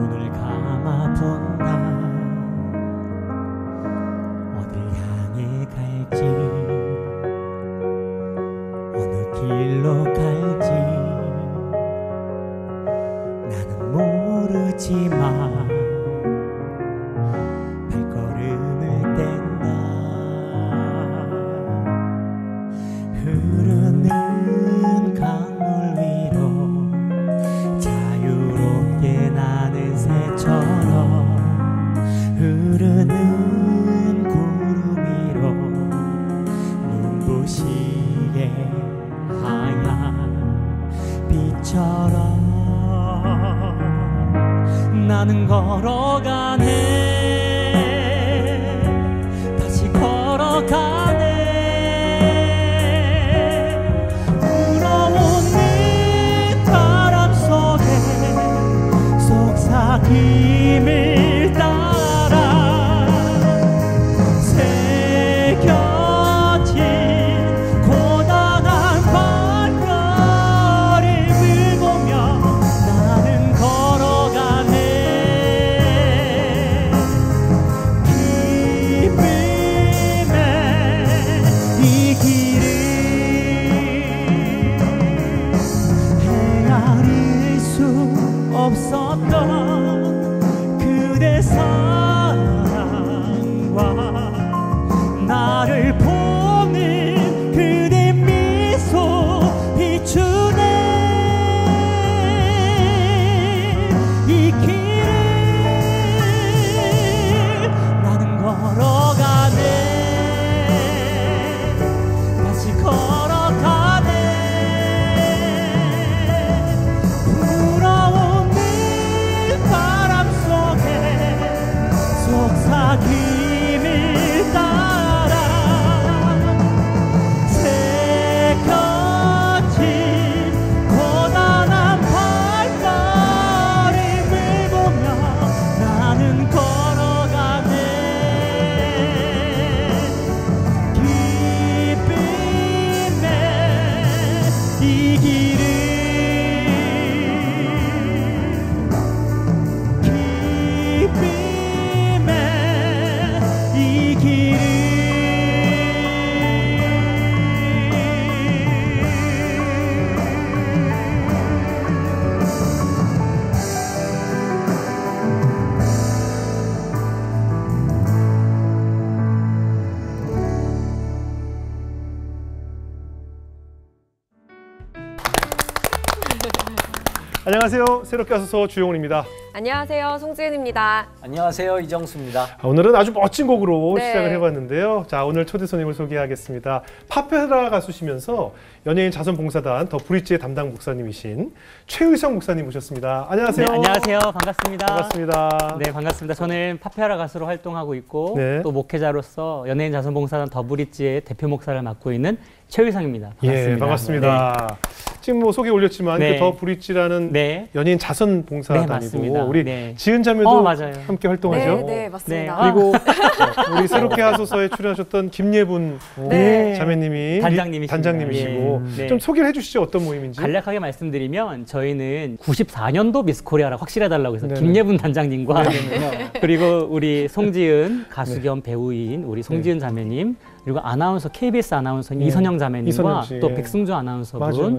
눈을 감아본 나 어딜 향해 갈지 어느 길로 갈지 나는 모르지만 발걸음을 뗀다. 흐르는 강물 위로 자유롭게 나는 새처럼 흐르는 구름 위로 눈부시게 하얀 빛처럼 나는 걸어가네. 다시 걸어가네. 불어오는 바람 속에 속삭임을 따라 새겨진 고단한 발걸음을 보며 나는 걸어가네. 기쁨의 이 길을 헤아릴 수 없었던 그대 사랑과 나를 보는 그대 미소 비추네. 이 길을 나는 걸어가네. 다시 걸어가네. 불어오는 바람 속에 속삭임을 따라 새겨진 고단한 발걸음을 보며 나는 걸어가네. 기쁨의 이 길을 기쁨의 이 길을 안녕하세요. 새롭게 와서 주영훈입니다. 안녕하세요. 송지은입니다. 안녕하세요. 이정수입니다. 오늘은 아주 멋진 곡으로 네. 시작을 해봤는데요. 자, 오늘 초대 손님을 소개하겠습니다. 파페라 가수시면서 연예인 자선봉사단 더 브릿지의 담당 목사님이신 최의성 목사님 모셨습니다. 안녕하세요. 네, 안녕하세요. 반갑습니다. 반갑습니다. 네, 반갑습니다. 저는 파페라 가수로 활동하고 있고 네. 또 목회자로서 연예인 자선봉사단 더 브릿지의 대표 목사를 맡고 있는 최의성입니다. 반갑습니다. 예, 반갑습니다. 네. 지금 뭐 소개 올렸지만 네. 그 더 브릿지라는 네. 연예인 네, 자선봉사단이고 맞습니다. 우리 네. 지은 자매도 맞아요. 함께 활동하죠. 네, 맞습니다. 네. 그리고 우리 새롭게 하소서에 출연하셨던 김예분 네. 자매님이 단장님이시고 예. 네. 좀 소개를 해주시죠. 어떤 모임인지. 간략하게 말씀드리면 저희는 94년도 미스 코리아라 확실해달라고 해서 네네. 김예분 단장님과 네네. 그리고 우리 송지은 가수 겸 배우인 우리 송지은 자매님 그리고 아나운서 KBS 아나운서인 네. 이선영 자매님과 이선영 씨, 또 예. 백승주 아나운서분 맞아요.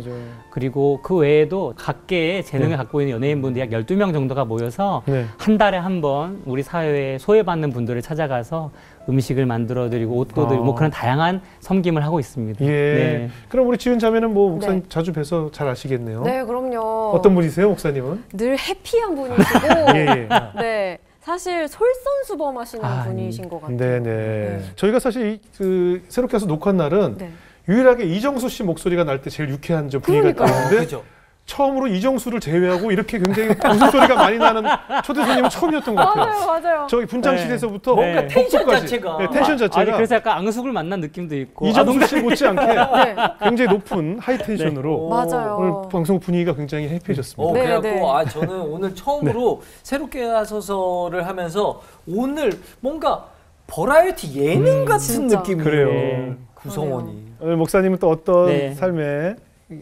그리고 그 외에도 각계의 재능을 네. 갖고 있는 연예인분들 약 12명 정도가 모여서 네. 한 달에 한 번 우리 사회에 소외받는 분들을 찾아가서 음식을 만들어드리고 옷도 드리고 뭐 그런 다양한 섬김을 하고 있습니다. 예. 네. 그럼 우리 지은 자매는 뭐 목사님 네. 자주 뵈서 잘 아시겠네요. 네, 그럼요. 어떤 분이세요, 목사님은? 늘 해피한 분이시고, 예, 예. 네, 사실 솔선수범하시는 분이신 것 같아요. 네네. 저희가 사실 그 새롭게 해서 녹화한 날은 네. 유일하게 이정수 씨 목소리가 날 때 제일 유쾌한 저 분위기가 그러니까요. 있는데 그죠? 처음으로 이정수를 제외하고 이렇게 굉장히 웃음소리가 많이 나는 초대 손님은 처음이었던 것 같아요. 맞아요, 맞아요. 저기 분장실에서부터 네. 뭔가 텐션 복도까지. 자체가. 네, 텐션 자체가 아니 그래서 약간 앙숙을 만난 느낌도 있고 이정수 씨 못지않게 네, 굉장히 높은 하이 텐션으로 맞아요. 오늘 방송 분위기가 굉장히 해피해졌습니다. 네, 그래갖고 네. 아 저는 오늘 처음으로 새롭게 하소서를 하면서 오늘 뭔가 버라이어티 예능 같은 진짜. 느낌이에요. 그래요. 구성원이. 오늘 목사님은 또 어떤 네. 삶의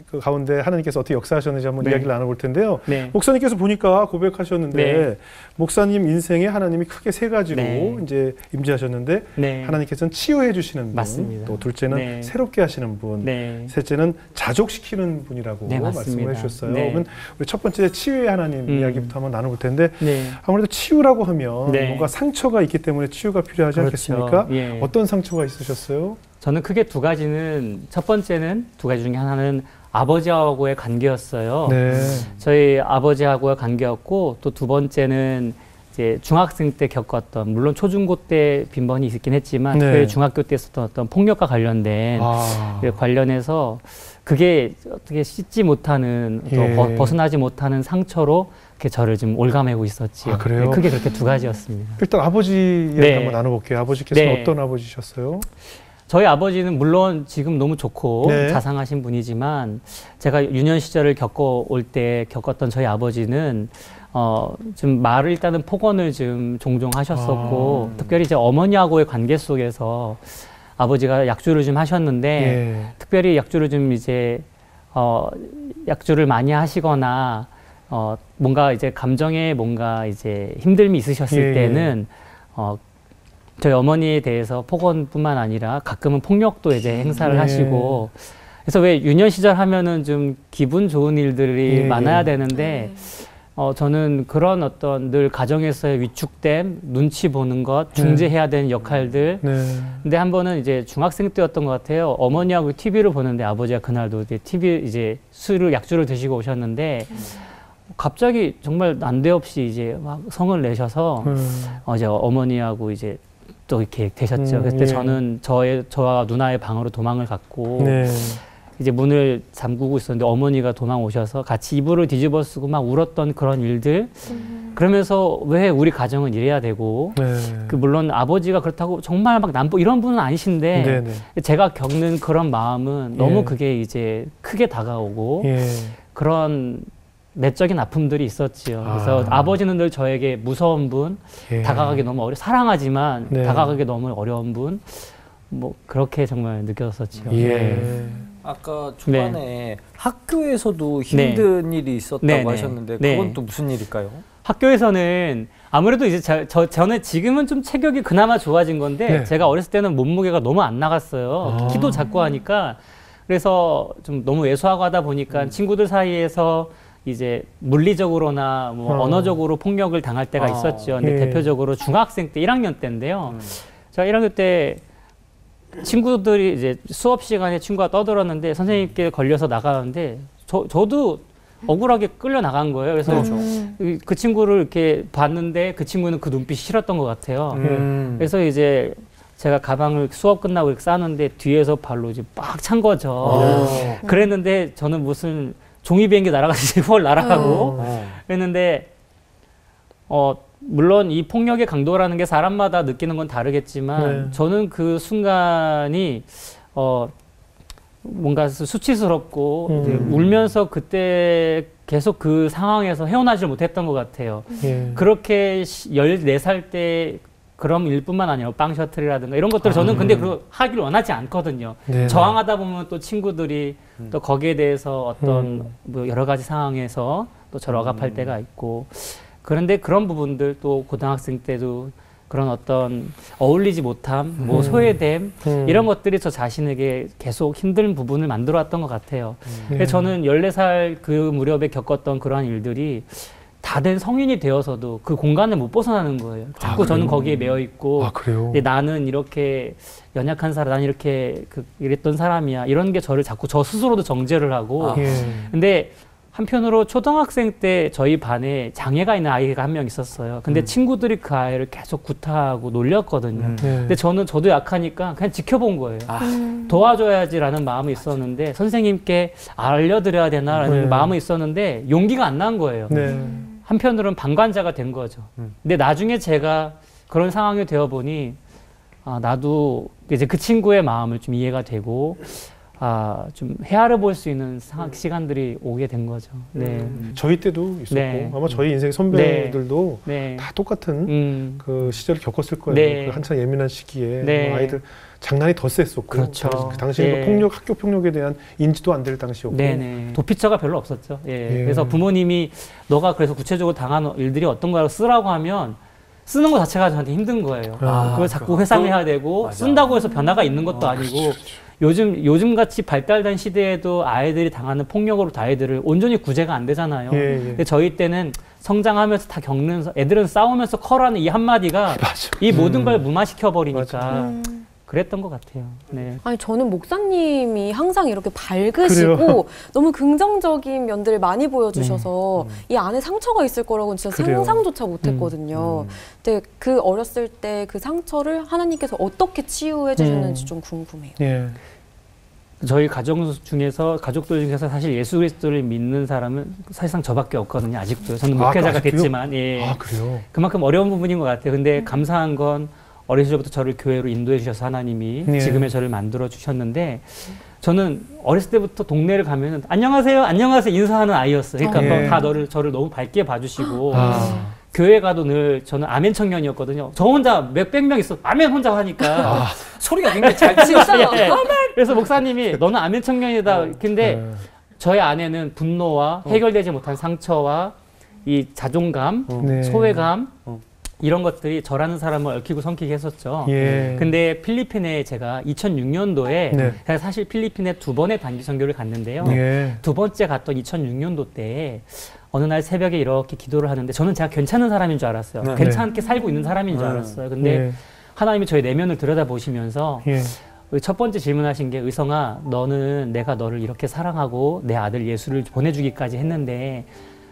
그 가운데 하나님께서 어떻게 역사하셨는지 한번 네. 이야기를 나눠볼 텐데요. 네. 목사님께서 보니까 고백하셨는데 네. 목사님 인생에 하나님이 크게 세 가지로 네. 이제 임재하셨는데 네. 하나님께서는 치유해 주시는 분, 맞습니다. 또 둘째는 네. 새롭게 하시는 분, 네. 셋째는 자족시키는 분이라고 네, 말씀을 맞습니다. 해주셨어요. 네. 그러면 우리 첫 번째 치유의 하나님 이야기부터 한번 나눠볼 텐데 네. 아무래도 치유라고 하면 네. 뭔가 상처가 있기 때문에 치유가 필요하지 그렇죠. 않겠습니까? 예. 어떤 상처가 있으셨어요? 저는 크게 두 가지는, 첫 번째는 두 가지 중에 하나는 아버지하고의 관계였어요. 네. 저희 아버지하고의 관계였고, 또 두 번째는 이제 중학생 때 겪었던, 물론 초중고 때 빈번히 있긴 했지만, 네. 특별히 중학교 때 있었던 어떤 폭력과 관련된 관련해서 그게 어떻게 씻지 못하는, 또 예. 벗어나지 못하는 상처로 이렇게 저를 지금 올가매고 있었지요. 아, 그래요? 네, 크게 그렇게 두 가지였습니다. 일단 아버지 이야기 네. 한번 나눠볼게요. 아버지께서는 네. 어떤 아버지셨어요? 저희 아버지는 물론 지금 너무 좋고 네. 자상하신 분이지만, 제가 유년 시절을 겪어올 때 겪었던 저희 아버지는 좀 말을 일단은 폭언을 좀 종종 하셨었고, 특별히 이제 어머니하고의 관계 속에서 아버지가 약주를 좀 하셨는데, 예. 특별히 약주를 좀 이제 약주를 많이 하시거나 뭔가 이제 감정에 뭔가 이제 힘듦이 있으셨을 예. 때는 저희 어머니에 대해서 폭언뿐만 아니라 가끔은 폭력도 이제 행사를 네. 하시고, 그래서 왜 유년 시절 하면은 좀 기분 좋은 일들이 예. 많아야 되는데, 저는 그런 어떤 늘 가정에서의 위축됨, 눈치 보는 것, 중재해야 되는 역할들. 네. 근데 한 번은 이제 중학생 때였던 것 같아요. 어머니하고 TV를 보는데, 아버지가 그날도 이제 이제 약주를 드시고 오셨는데, 갑자기 정말 난데없이 이제 막 성을 내셔서 이제 어머니하고 이제 또 이렇게 되셨죠. 그때 예. 저는 저와 누나의 방으로 도망을 갔고, 네. 이제 문을 잠그고 있었는데 어머니가 도망 오셔서 같이 이불을 뒤집어 쓰고 막 울었던 그런 일들. 그러면서 왜 우리 가정은 이래야 되고, 네. 물론 아버지가 그렇다고 정말 막 남보 이런 분은 아니신데, 네네. 제가 겪는 그런 마음은 너무 예. 그게 이제 크게 다가오고, 예. 그런 내적인 아픔들이 있었지요. 그래서 아버지는 늘 저에게 무서운 분, 예. 다가가기 너무 사랑하지만 네. 다가가기 너무 어려운 분, 뭐 그렇게 정말 느꼈었지요. 예. 네. 아까 초반에 학교에서도 힘든 일이 있었다고 네, 네. 하셨는데 네. 그건 또 무슨 일일까요? 학교에서는 아무래도 이제 저는 지금은 좀 체격이 그나마 좋아진 건데, 네. 제가 어렸을 때는 몸무게가 너무 안 나갔어요. 키도 작고 하니까. 그래서 좀 너무 왜소하고 하다 보니까 친구들 사이에서 이제 물리적으로나 뭐 언어적으로 폭력을 당할 때가 있었죠. 근데 예. 대표적으로 중학생 때 1학년 때인데요. 제가 1학년 때 친구들이 이제 수업 시간에 친구가 떠들었는데 선생님께 걸려서 나가는데 저도 억울하게 끌려 나간 거예요. 그래서 그 친구를 이렇게 봤는데 그 친구는 그 눈빛이 싫었던 것 같아요. 그래서 이제 제가 가방을 수업 끝나고 이렇게 싸는데 뒤에서 발로 이제 빡 찬 거죠. 그랬는데 저는 무슨 종이 비행기 날아가듯이 펄 날아가고 그랬는데 물론 이 폭력의 강도라는 게 사람마다 느끼는 건 다르겠지만 네. 저는 그 순간이 뭔가 수치스럽고 이제 울면서 그때 계속 그 상황에서 헤어나질 못했던 것 같아요. 예. 그렇게 14살 때 그런 일뿐만 아니라 빵 셔틀이라든가 이런 것들 저는 근데 그거 하기를 원하지 않거든요. 네. 저항하다 보면 또 친구들이 또 거기에 대해서 어떤 뭐 여러 가지 상황에서 또 저를 억압할 때가 있고, 그런데 그런 부분들 또 고등학생 때도 그런 어떤 어울리지 못함, 뭐 소외됨 이런 것들이 저 자신에게 계속 힘든 부분을 만들어 왔던 것 같아요. 그래서 저는 14살 그 무렵에 겪었던 그러한 일들이 다 된 성인이 되어서도 그 공간을 못 벗어나는 거예요. 자꾸 저는 거기에 매여 있고, 그래요? 근데 나는 이렇게 연약한 사람, 나는 이렇게 이랬던 사람이야. 이런 게 저를 자꾸 저 스스로도 정죄를 하고. 예. 근데 한편으로 초등학생 때 저희 반에 장애가 있는 아이가 한 명 있었어요. 근데 친구들이 그 아이를 계속 구타하고 놀렸거든요. 근데 저도 약하니까 그냥 지켜본 거예요. 도와줘야지라는 마음이 있었는데 선생님께 알려드려야 되나라는 마음이 있었는데 용기가 안 난 거예요. 네. 한편으로는 방관자가 된 거죠. 근데 나중에 제가 그런 상황이 되어 보니 나도 이제 그 친구의 마음을 좀 이해가 되고 좀 헤아려 볼 수 있는 시간들이 오게 된 거죠. 네. 저희 때도 있었고 네. 아마 저희 인생 선배들도 네. 다 똑같은 그 시절을 겪었을 거예요. 네. 그 한창 예민한 시기에 네. 뭐 아이들 장난이 더 셌었고 그렇죠. 그 당시에 네. 폭력, 학교 폭력에 대한 인지도 안 될 당시였고 네네. 도피처가 별로 없었죠. 예. 그래서 부모님이 너가 그래서 구체적으로 당한 일들이 어떤 거라고 쓰라고 하면 쓰는 것 자체가 저한테 힘든 거예요. 그걸 자꾸 회상해야 되고 맞아. 쓴다고 해서 변화가 있는 것도 아니고 요즘 같이 발달된 시대에도 아이들이 당하는 폭력으로 아이들을 온전히 구제가 안 되잖아요. 근데 저희 때는 성장하면서 다 겪는 애들은 싸우면서 커라는 이 한마디가 이 모든 걸 무마시켜 버리니까 그랬던 것 같아요. 네. 아니 저는 목사님이 항상 이렇게 밝으시고 그래요? 너무 긍정적인 면들을 많이 보여주셔서 이 안에 상처가 있을 거라고는 진짜 그래요. 상상조차 못했거든요. 근데 그 어렸을 때 그 상처를 하나님께서 어떻게 치유해 주셨는지 좀 궁금해요. 예. 저희 가족들 중에서 사실 예수 그리스도를 믿는 사람은 사실상 저밖에 없거든요. 아직도. 저는 목회자가 아직도요? 됐지만 예. 그래요? 그만큼 어려운 부분인 것 같아요. 근데 감사한 건 어린 시절부터 저를 교회로 인도해 주셔서 하나님이 예. 지금의 저를 만들어 주셨는데 저는 어렸을 때부터 동네를 가면은 안녕하세요, 안녕하세요 인사하는 아이였어요. 그러니까 예. 다 저를 너무 밝게 봐주시고 교회 가도 늘 저는 아멘 청년이었거든요. 저 혼자 몇백 명 있어 아멘 혼자 하니까 소리가 굉장히 잘 치였어요. 예. 그래서 목사님이 너는 아멘 청년이다. 근데 저의 안에는 분노와 해결되지 못한 상처와 이 자존감, 네. 소외감 이런 것들이 저라는 사람을 얽히고 성키게 했었죠. 예. 근데 필리핀에 제가 2006년도에 네. 제가 사실 필리핀에 2번의 단기 선교를 갔는데요. 예. 두 번째 갔던 2006년도 때에 어느 날 새벽에 이렇게 기도를 하는데 저는 제가 괜찮은 사람인 줄 알았어요. 네. 괜찮게 살고 있는 사람인 줄 알았어요. 근데 예. 하나님이 저의 내면을 들여다보시면서 예. 첫 번째 질문하신 게 의성아 너는 내가 너를 이렇게 사랑하고 내 아들 예수를 보내주기까지 했는데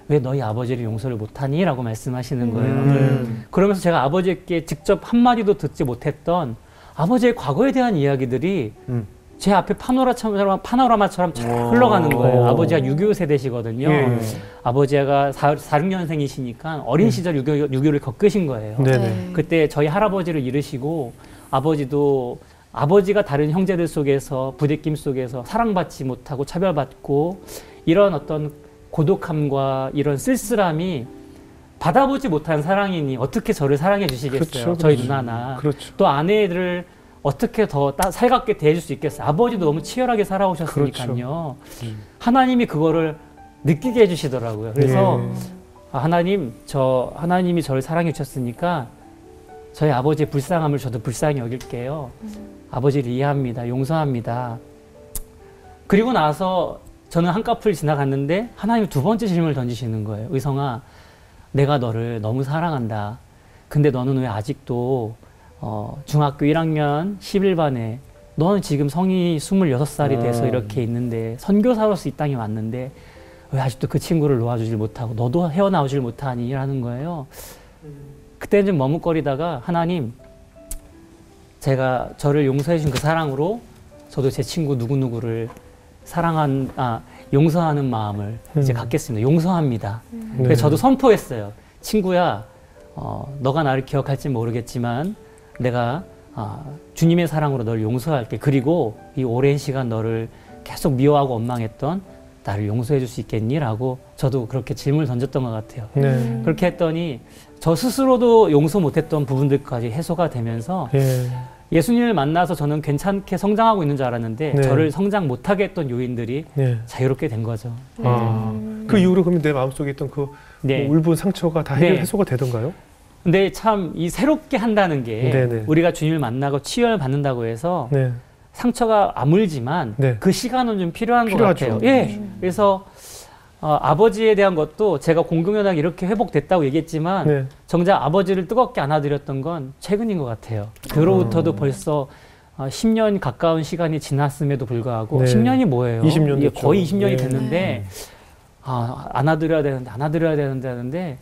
왜 너희 아버지를 용서를 못하니? 라고 말씀하시는 거예요. 그러면서 제가 아버지께 직접 한마디도 듣지 못했던 아버지의 과거에 대한 이야기들이 제 앞에 파노라마처럼 잘 흘러가는 거예요. 아버지가 6.25 세대시거든요. 예. 아버지가 46년생이시니까 어린 시절 6.25를 겪으신 거예요. 네네. 그때 저희 할아버지를 잃으시고 아버지가 다른 형제들 속에서 부대낌 속에서 사랑받지 못하고 차별받고 이런 어떤 고독함과 이런 쓸쓸함이 받아보지 못한 사랑이니 어떻게 저를 사랑해 주시겠어요. 그렇죠, 저희 그렇죠. 누나나 그렇죠. 또 아내를 어떻게 더 살갑게 대해줄 수 있겠어요. 아버지도 너무 치열하게 살아오셨으니까요. 하나님이 그거를 느끼게 해주시더라고요. 그래서 하나님이 저를 사랑해 주셨으니까 저희 아버지의 불쌍함을 저도 불쌍히 여길게요. 아버지를 이해합니다. 용서합니다. 그리고 나서 저는 한꺼풀 지나갔는데 하나님이 두 번째 질문을 던지시는 거예요. 의성아, 내가 너를 너무 사랑한다. 근데 너는 왜 아직도 중학교 1학년 11반에 너는 지금 성인이 26살이 돼서 이렇게 있는데 선교사로서 이 땅에 왔는데 왜 아직도 그 친구를 놓아주질 못하고 너도 헤어나오질 못하니? 라는 거예요. 그때는 좀 머뭇거리다가 하나님, 제가 저를 용서해 준 그 사랑으로 저도 제 친구 누구누구를 용서하는 마음을 이제 갖겠습니다. 용서합니다. 그래서 저도 선포했어요. 친구야, 너가 나를 기억할지 모르겠지만 내가 주님의 사랑으로 널 용서할게. 그리고 이 오랜 시간 너를 계속 미워하고 원망했던 나를 용서해 줄 수 있겠니? 라고 저도 그렇게 질문을 던졌던 것 같아요. 네. 그렇게 했더니 저 스스로도 용서 못했던 부분들까지 해소가 되면서 예수님을 만나서 저는 괜찮게 성장하고 있는 줄 알았는데 네. 저를 성장 못하게 했던 요인들이 네. 자유롭게 된 거죠. 그 이후로 그러면 내 마음속에 있던 그 네. 뭐 울분 상처가 다 해소가 되던가요? 근데 참 이 새롭게 한다는 게 네네. 우리가 주님을 만나고 치유를 받는다고 해서 네. 상처가 아물지만 네. 그 시간은 좀 필요한 필요하죠. 것 같아요. 예. 그래서 아버지에 대한 것도 제가 공공연하게 이렇게 회복됐다고 얘기했지만 네. 정작 아버지를 뜨겁게 안아드렸던 건 최근인 것 같아요. 그로부터도 벌써 10년 가까운 시간이 지났음에도 불구하고 네. 10년이 뭐예요? 20년 이게 됐죠. 거의 20년이 네. 됐는데 안아드려야 되는데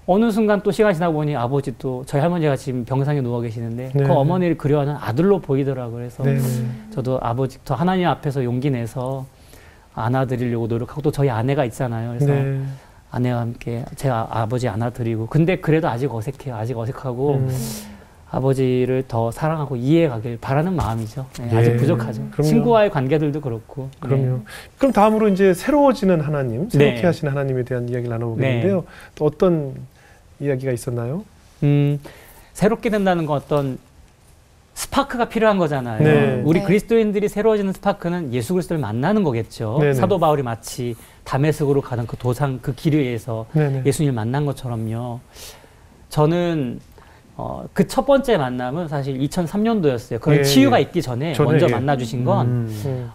어느 순간 또 시간이 지나고 보니 아버지도 저희 할머니가 지금 병상에 누워 계시는데 네. 그 어머니를 그리워하는 아들로 보이더라고요. 그래서 네. 저도 더 하나님 앞에서 용기 내서 안아드리려고 노력하고 또 저희 아내가 있잖아요. 그래서 네. 아내와 함께 제가 아버지 안아드리고 근데 그래도 아직 어색해요. 아직 어색하고 아버지를 더 사랑하고 이해하길 바라는 마음이죠. 네, 예. 아직 부족하죠. 그럼요. 친구와의 관계들도 그렇고. 그럼요. 네. 그럼 다음으로 이제 새로워지는 하나님, 새롭게 네. 하시는 하나님에 대한 이야기를 나눠보겠는데요. 또 어떤 이야기가 있었나요? 새롭게 된다는 건 어떤 스파크가 필요한 거잖아요. 네. 우리 네. 그리스도인들이 새로워지는 스파크는 예수 그리스도를 만나는 거겠죠. 네네. 사도 바울이 마치 다메섹으로 가는 그 도상 그 길 위에서 네네. 예수님을 만난 것처럼요. 저는 그 첫 번째 만남은 사실 2003년도였어요. 그런 예, 치유가 예. 있기 전에 전에, 먼저 예. 만나 주신 건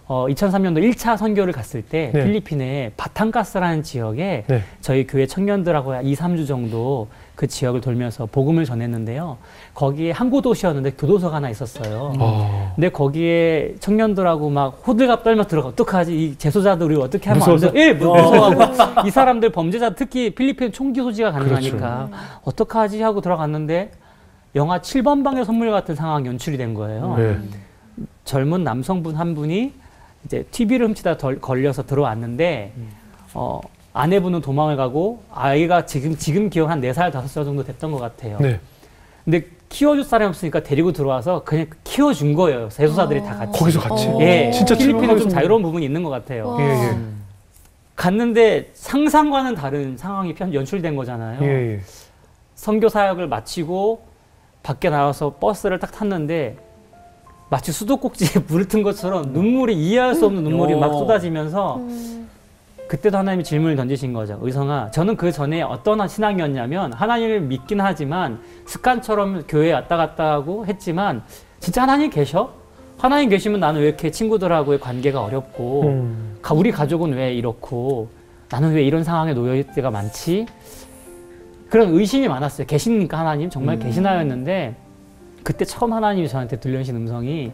2003년도 1차 선교를 갔을 때 네. 필리핀의 바탕가스라는 지역에 네. 저희 교회 청년들하고 2, 3주 정도 그 지역을 돌면서 복음을 전했는데요. 거기에 항구 도시였는데 교도소가 하나 있었어요. 근데 거기에 청년들하고 막 호들갑 떨며 들어가 어떡하지? 이 재소자들 우리 어떻게 하면 무서워서? 안 돼? 예, 무서워하고 이 사람들 범죄자 특히 필리핀 총기 소지가 가능하니까 어떡하지 하고 들어갔는데 영화 7번 방의 선물 같은 상황이 연출이 된 거예요. 네. 젊은 남성분 한 분이 이제 TV를 훔치다 걸려서 들어왔는데 아내분은 도망을 가고 아이가 지금 기억 한 4살, 5살 정도 됐던 것 같아요. 네. 근데 키워줄 사람이 없으니까 데리고 들어와서 그냥 키워준 거예요. 재소사들이 다 같이. 거기서 같이? 예, 진짜 필리핀은 좀 칠번 자유로운 부분이 있는 것 같아요. 와. 예, 예. 갔는데 상상과는 다른 상황이 연출된 거잖아요. 예, 예. 선교 사역을 마치고 밖에 나와서 버스를 딱 탔는데 마치 수도꼭지에 물을 튼 것처럼 눈물이 이해할 수 없는 눈물이 막 쏟아지면서 그때도 하나님이 질문을 던지신 거죠. 의성아, 저는 그 전에 어떤 신앙이었냐면 하나님을 믿긴 하지만 습관처럼 교회에 왔다 갔다 하고 했지만 진짜 하나님 계셔? 하나님 계시면 나는 왜 이렇게 친구들하고의 관계가 어렵고 우리 가족은 왜 이렇고 나는 왜 이런 상황에 놓여 있을 때가 많지? 그런 의심이 많았어요. 계십니까 하나님? 정말 계시나였는데 그때 처음 하나님이 저한테 들려주신 음성이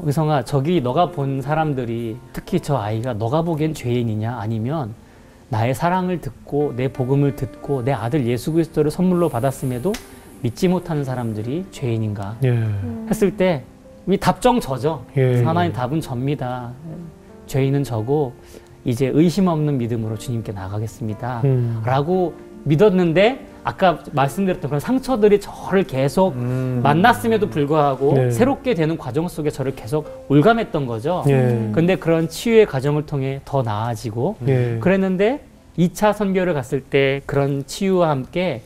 의성아, 저기 너가 본 사람들이 특히 저 아이가 너가 보기엔 죄인이냐 아니면 나의 사랑을 듣고 내 복음을 듣고 내 아들 예수 그리스도를 선물로 받았음에도 믿지 못하는 사람들이 죄인인가 예. 했을 때 이 답정 저죠. 예. 하나님 답은 접니다. 죄인은 저고 이제 의심 없는 믿음으로 주님께 나가겠습니다. 라고 믿었는데 아까 말씀드렸던 그런 상처들이 저를 계속 만났음에도 불구하고 네. 새롭게 되는 과정 속에 저를 계속 올감했던 거죠. 예. 근데 그런 치유의 과정을 통해 더 나아지고 예. 그랬는데 2차 선교를 갔을 때 그런 치유와 함께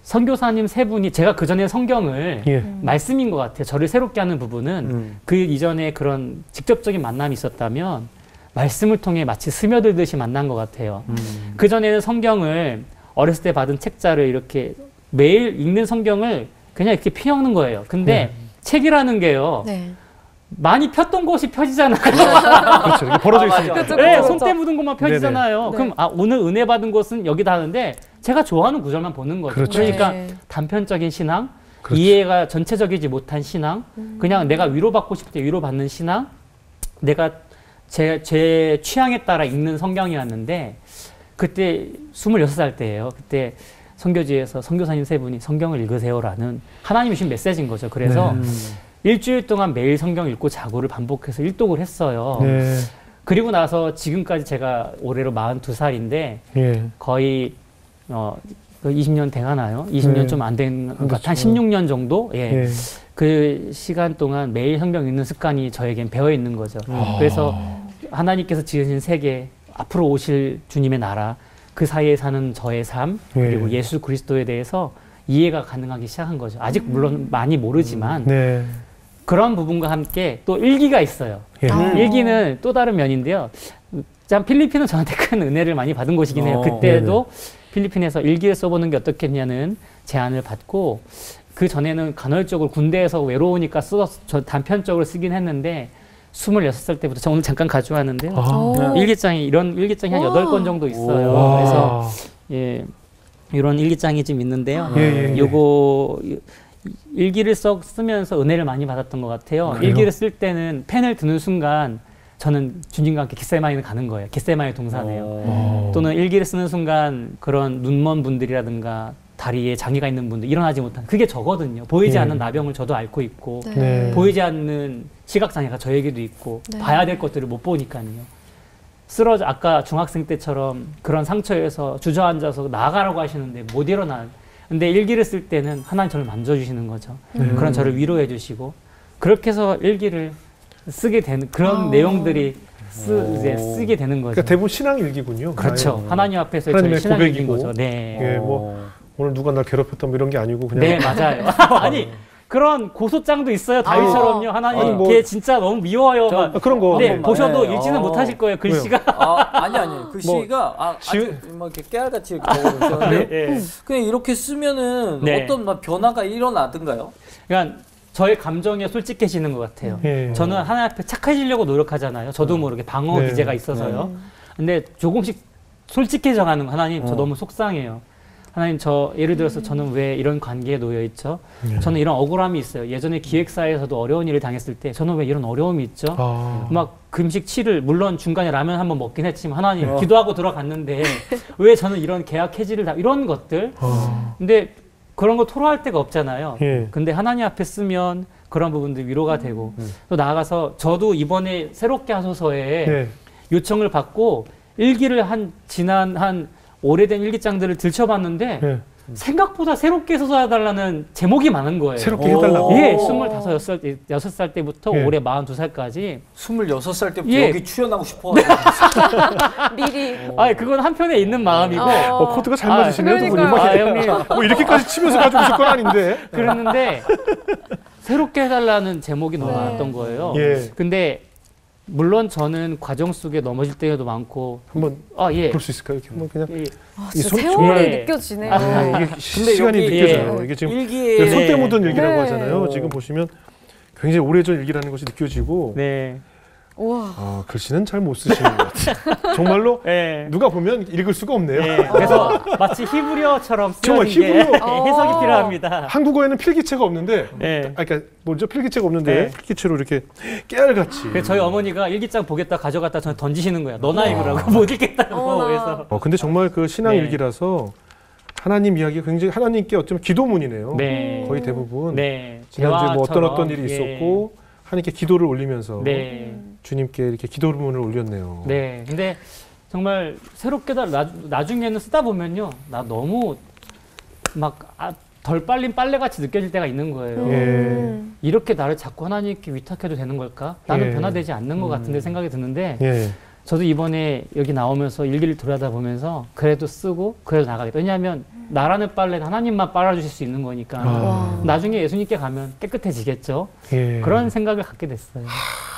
선교사님 3분이 제가 그 전에 성경을 예. 말씀인 것 같아요. 저를 새롭게 하는 부분은 그 이전에 그런 직접적인 만남이 있었다면 말씀을 통해 마치 스며들듯이 만난 것 같아요. 그 전에는 성경을 어렸을 때 받은 책자를 이렇게 매일 읽는 성경을 그냥 이렇게 펴먹는 거예요. 근데 책이라는 게요. 네. 많이 폈던 곳이 펴지잖아요. 그렇죠. 이게 벌어져 맞아. 있으니까. 그렇죠. 네, 손때 묻은 것만 펴지잖아요. 네네. 그럼 오늘 은혜 받은 곳은 여기다 하는데 제가 좋아하는 구절만 보는 거죠. 그렇죠. 그러니까 네. 단편적인 신앙, 그렇죠. 이해가 전체적이지 못한 신앙, 그냥 내가 위로받고 싶을 때 위로받는 신앙, 내가 제 취향에 따라 읽는 성경이었는데 그때 26살 때예요. 그때 선교지에서 선교사님 3분이 성경을 읽으세요라는 하나님이 주신 메시지인 거죠. 그래서 일주일 동안 매일 성경 읽고 자고를 반복해서 일독을 했어요. 네. 그리고 나서 지금까지 제가 올해로 42살인데 예. 거의 20년 돼가나요? 20년 네. 좀 안 된 것 그렇죠. 같아. 한 16년 정도? 예. 예. 그 시간 동안 매일 성경 읽는 습관이 저에겐 배어 있는 거죠. 그래서 하나님께서 지으신 세계, 앞으로 오실 주님의 나라, 그 사이에 사는 저의 삶, 그리고 예수 그리스도에 대해서 이해가 가능하기 시작한 거죠. 아직 물론 많이 모르지만 네. 그런 부분과 함께 또 일기가 있어요. 예. 일기는 또 다른 면인데요. 참 필리핀은 저한테 큰 은혜를 많이 받은 곳이긴 해요. 그때도 필리핀에서 일기를 써보는 게 어떻겠냐는 제안을 받고 그 전에는 간헐적으로 군대에서 외로우니까 저 단편적으로 쓰긴 했는데 26살 때부터 제가 오늘 잠깐 가져왔는데요. 일기장이 이런 일기장이 한 8권 정도 있어요. 와. 그래서 예, 이런 일기장이 좀 있는데요. 예. 요거 일기를 쓰면서 은혜를 많이 받았던 것 같아요. 그래요? 일기를 쓸 때는 펜을 드는 순간 저는 주님과 함께 겟세마니를 가는 거예요. 겟세마니 동산에요. 또는 일기를 쓰는 순간 그런 눈먼 분들이라든가 다리에 장애가 있는 분들, 일어나지 못한 그게 저거든요. 보이지 않는 나병을 저도 앓고 있고 네. 보이지 않는 시각장애가 저에게도 있고 네. 봐야 될 것들을 못 보니까요. 아까 중학생 때처럼 그런 상처에서 주저앉아서 나아가라고 하시는데 못 일어나 근데 일기를 쓸 때는 하나님 저를 만져주시는 거죠. 그런 저를 위로해 주시고 그렇게 해서 일기를 쓰게 되는 그런 내용들이 이제 쓰게 되는 거죠. 그러니까 대부분 신앙 일기군요. 그렇죠. 아예. 하나님 앞에서 하나님의 저희 신앙 일기인 고백이고. 거죠. 네. 예, 뭐 오늘 누가 날 괴롭혔다 뭐 이런 게 아니고 그냥 네, 맞아요. 아니 그런 고소장도 있어요. 다윗처럼요. 하나님 아니, 뭐- 걔 진짜 너무 미워요. 막. 그런 거 네, 한번 보셔도 네. 읽지는 못하실 거예요. 글씨가. 아니 글씨가 아주 막 이렇게 깨알같이 이렇게 적어놓으셨는데 예. 그냥 이렇게 쓰면은 네. 어떤 막 변화가 일어나든가요? 그러니까 저의 감정에 솔직해지는 것 같아요. 예. 저는 하나님 앞에 착해지려고 노력하잖아요. 저도 모르게 방어 네. 기제가 있어서요. 근데 조금씩 솔직해져 가는 거 하나님 저 너무 속상해요. 하나님 저 예를 들어서 저는 왜 이런 관계에 놓여 있죠? 저는 이런 억울함이 있어요. 예전에 기획사에서도 어려운 일을 당했을 때 저는 왜 이런 어려움이 있죠? 막 금식 7일 물론 중간에 라면 한번 먹긴 했지만 하나님 기도하고 들어갔는데 왜 저는 이런 계약 해지를 다 이런 것들 근데 그런 거 토로할 데가 없잖아요. 예. 근데 하나님 앞에 쓰면 그런 부분들 위로가 되고 또 나아가서 저도 이번에 새롭게 하소서에 네. 요청을 받고 일기를 지난 한 오래된 일기장들을 들춰봤는데 네. 생각보다 새롭게 써달라는 제목이 많은 거예요. 새롭게 해달라고. 예, 25, 6살 때부터 예. 올해 42살까지. 26살 때부터 예. 여기 출연하고 싶어. 미리. 그건 한편에 있는 마음이고. 코드가 잘 맞으시네요, 두 분이. 그러니까요. 형님. 뭐 이렇게까지 치면서 가지고 있을 건 아닌데. 그랬는데, 새롭게 해달라는 제목이 너무 많았던 거예요. 예. 근데, 물론 저는 과정 속에 넘어질 때도 많고, 한번 예. 볼 수 있을까요? 이렇게 한번 그냥. 예. 이 진짜 손- 세월이 정말- 느껴지네요. 이게 근데 시간이 여기- 느껴져요. 예. 이게 지금 일기에 손때 네. 묻은 일기라고 네. 하잖아요. 지금 보시면 굉장히 오래전 일기라는 것이 느껴지고 네. 우와. 글씨는 잘 못 쓰시는 것 같아요. 정말로 네. 누가 보면 읽을 수가 없네요. 네. 그래서 마치 히브리어처럼 정말 쓰여진 게 히브리어. 해석이 필요합니다. 한국어에는 필기체가 없는데, 네. 그러니까 뭐죠? 필기체가 없는데 네. 필기체로 이렇게 깨알같이. 그래서 저희 어머니가 일기장 보겠다 가져갔다 저한테 던지시는 거예요. 너나 읽으라고 못 읽겠다고. 어머나. 그래서 근데 정말 그 신앙 네. 일기라서 하나님 이야기가 굉장히 하나님께 어쩌면 기도문이네요. 네. 거의 대부분. 네. 지난주에 뭐 어떤 일이 예. 있었고 하나님께 기도를 올리면서 네. 주님께 이렇게 기도문을 올렸네요. 네. 근데 정말 새롭게 나중에는 쓰다 보면요. 나 너무 막 덜 빨린 빨래같이 느껴질 때가 있는 거예요. 예. 이렇게 나를 자꾸 하나님께 위탁해도 되는 걸까? 나는 예. 변화되지 않는 것 같은데 생각이 드는데 예. 저도 이번에 여기 나오면서 일기를 들여다보면서 그래도 쓰고 그래도 나가겠다. 왜냐하면 나라는 빨래는 하나님만 빨아주실 수 있는 거니까 아. 나중에 예수님께 가면 깨끗해지겠죠. 예. 그런 생각을 갖게 됐어요.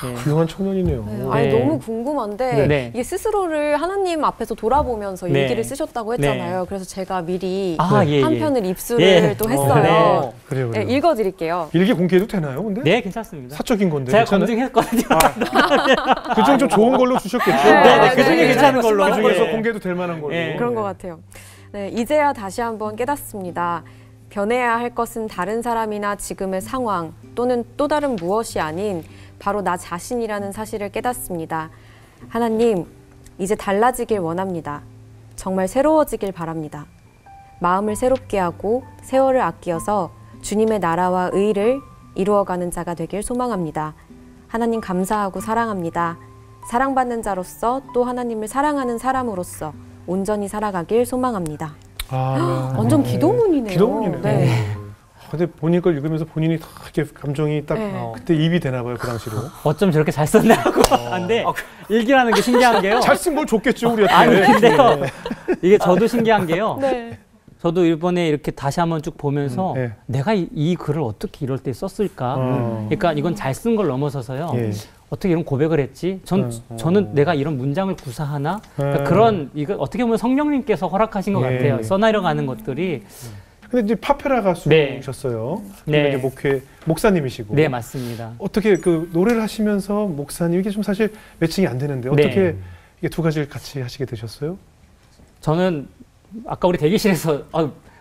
예. 훌륭한 청년이네요. 네. 아니 네. 너무 궁금한데 네. 이게 스스로를 하나님 앞에서 돌아보면서 네. 일기를 쓰셨다고 했잖아요. 그래서 제가 미리 예, 한편을 입수를 예. 또 했어요. 그래요. 네, 읽어드릴게요. 일기 공개해도 되나요? 근데 네, 괜찮습니다. 사적인 건데. 제가 괜찮아요? 검증했거든요. 그중 좀 좋은 걸로 주셨겠죠. 네, 그 중에 괜찮은 걸로. 그 중에서 예. 공개도 될 만한 걸로. 예. 그런 것 같아요. 네, 이제야 다시 한번 깨닫습니다. 변해야 할 것은 다른 사람이나 지금의 상황 또는 또 다른 무엇이 아닌 바로 나 자신이라는 사실을 깨닫습니다. 하나님, 이제 달라지길 원합니다. 정말 새로워지길 바랍니다. 마음을 새롭게 하고 세월을 아끼어서 주님의 나라와 의를 이루어가는 자가 되길 소망합니다. 하나님 감사하고 사랑합니다. 사랑받는 자로서 또 하나님을 사랑하는 사람으로서 온전히 살아가길 소망합니다. 완전 기도문이네요. 기도문이네요. 네. 근데 본인 걸 읽으면서 본인이 다 이렇게 감정이 딱 네. 그때 입이 되나 봐요, 그 당시로. 어쩜 저렇게 잘 썼냐고 하는데 일기라는 게 신기한 게요. 잘 쓴 걸 줬겠죠, 우리한테. 아니 근데요. 이게 저도 신기한 게요. 네. 저도 이번에 이렇게 다시 한번 쭉 보면서 네. 내가 이 글을 어떻게 이럴 때 썼을까? 그러니까 이건 잘 쓴 걸 넘어서서요. 예. 어떻게 이런 고백을 했지? 저는 내가 이런 문장을 구사하나? 그러니까 그런 이거 어떻게 보면 성령님께서 허락하신 것 예. 같아요. 써내려가는 것들이. 근데 이제 파페라 가수셨어요. 네. 이제 목사님이시고. 네, 맞습니다. 어떻게 그 노래를 하시면서 목사님 이게 좀 사실 매칭이 안 되는데 어떻게 네. 이게 두 가지를 같이 하시게 되셨어요? 저는 아까 우리 대기실에서